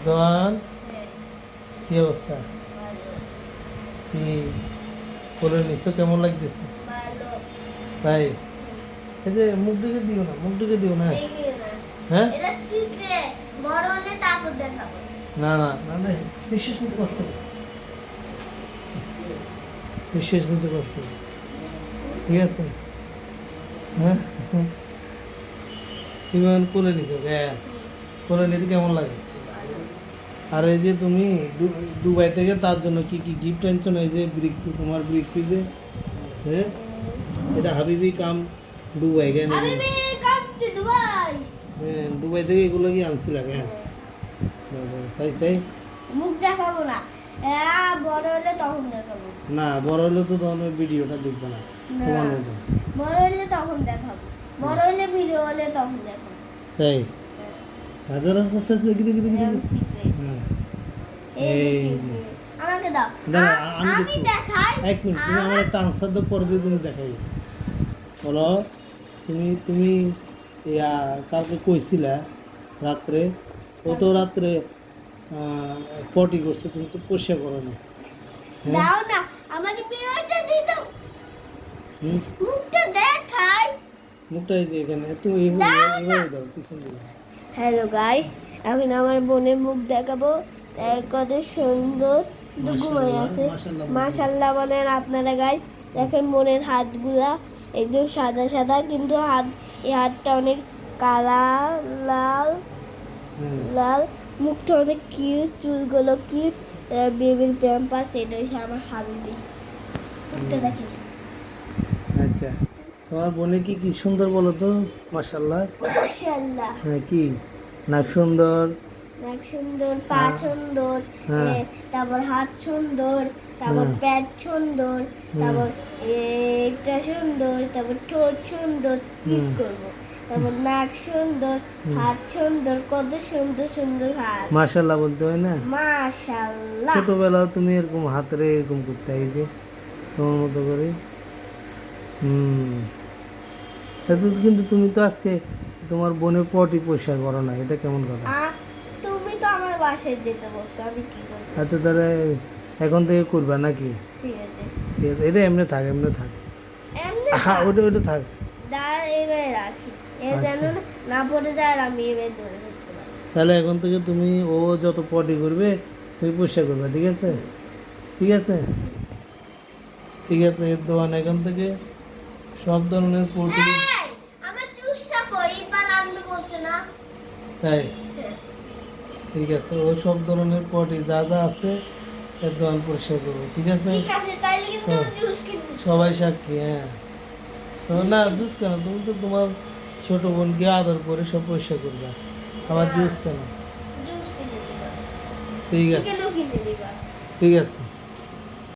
দোয়ান কি অবস্থা? কি করে নিছো? কেমন লাগতেছে? তাই এই যে মুখ দিকে দিও না, মুখ দিকে দিও না। হ্যাঁ না না না না, নিঃশ্বাস নিতে কষ্ট হবে, নিঃশ্বাস নিতে কষ্ট হবে, ঠিক আছে? হ্যাঁ ইমান করে নিছো জ্ঞান করে নিতে কেমন লাগে? আর এই যে তুমি দুবাই থেকে তার জন্য কি কি গিফট আনছো না? এই যে ব্রিক তোমার ব্রিক পিজে, হ্যাঁ এটা হাবিবি কাম দুবাই কেন? হ্যাঁ দুবাই থেকে এগুলো কি আনছিল? হ্যাঁ চাই চাই মুখ দেখাবো না, বড় হলে তখন দেখাবো। না বড় হলে তো তখন ওই ভিডিওটা দেখবে না তোমার মতো। বড় হলে তখন দেখাবো, বড় হলে ভিডিও হলে তখন দেখাবো। তাই হাজার হাজার দেখি দেখি দেখি দেখি। হ্যাঁ এই যে আমাকে দাও, দাঁড়া, আমি দেখাই। এক মিনিট, তুমি আমার একটা আনসার দাও, পরে দিয়ে তুমি দেখাই। বলো তুমি তুমি কালকে কইছিলা রাত্রে, ও তো রাত্রে পটি করছে, তুমি তো পরিষ্কার করো না। হ্যাঁ দাও না, আমাকে পিরিয়ডটা দিয়ে দাও, হুম মুখটা দেখাই। মুখটা এই যে এখানে তুমি এইভাবে দাও পিছন দিকে। হ্যালো গাইস, এখন আমার বোনের মুখ দেখাবো। কত সুন্দর ঘুমাই আছে, মাশাআল্লাহ, মাশাআল্লাহ বলেন আপনারা গাইস। দেখেন বোনের হাতগুলা একদম সাদা সাদা, কিন্তু এই হাতটা অনেক কালা লাল হ্যাঁ লাল। মুখটা অনেক কিউট, চুলগুলো কিউট, বেবির প্যাম্পাস। এটা হচ্ছে আমার হাবিবি। মুখটা দেখেন। আচ্ছা, তোমার বোনে কি কি সুন্দর বলো তো? মাশাআল্লাহ মাশাআল্লাহ, হ্যাঁ কি নাক সুন্দর, নাক সুন্দর, পা সুন্দর, হ্যাঁ। তারপর হাত সুন্দর, তারপর হ্যাঁ। পেট সুন্দর, তারপর এটা সুন্দর, তারপর ঠোঁট সুন্দর, কিস করবো, তারপর নাক সুন্দর, হাত সুন্দর, কত সুন্দর সুন্দর হাত। মাশাআল্লাহ বলতে হয় না? মাশাআল্লাহ। ছোটবেলাও তুমি এরকম হাতের এরকম করতে, এই যে তোমার মতো করে। কিন্তু তুমি তো আজকে তোমার বোনের পটি পরিষ্কার করো না, এটা কেমন কথা? তুমি তো আমার বাসায় যেতে বলছো, আমি কি করবো? এত তারা এখন থেকে করবা নাকি? ঠিক আছে, ঠিক আছে, এটা এমনি থাক, এমনি থাক। এমনি হ্যাঁ ওটা ওটা থাক। দাঁড় এবারে রাখি, এ যেন আচ্ছা। না পড়ে যায়, আর আমি এবারে ধরে ধরতে পারি। তাহলে এখন থেকে তুমি ও যত পটি করবে তুমি পরিষ্কার করবে, ঠিক আছে? ঠিক আছে, ঠিক আছে। এর দোকান এখন থেকে সব ধরনের পটি। এই, আমার জুসটা কই? পাল আনতে বলছে না? তাই ঠিক আছে, ও সব ধরনের পটি যা যা আছে এর দোকান পরিষ্কার করবে, ঠিক আছে? ঠিক আছে, তাইলে কিন্তু হ্যাঁ। জুস কিনবো। সবাই সাক্ষী। হ্যাঁ না জুস কেন, তুমি তো তোমার ছোট বোনকে আদর করে সব পরিষ্কার করবে, আবার জুস কেন? জুস কিনে দিবা, ঠিক আছে, চিকেনও কিনে দিবা। ঠিক আছে।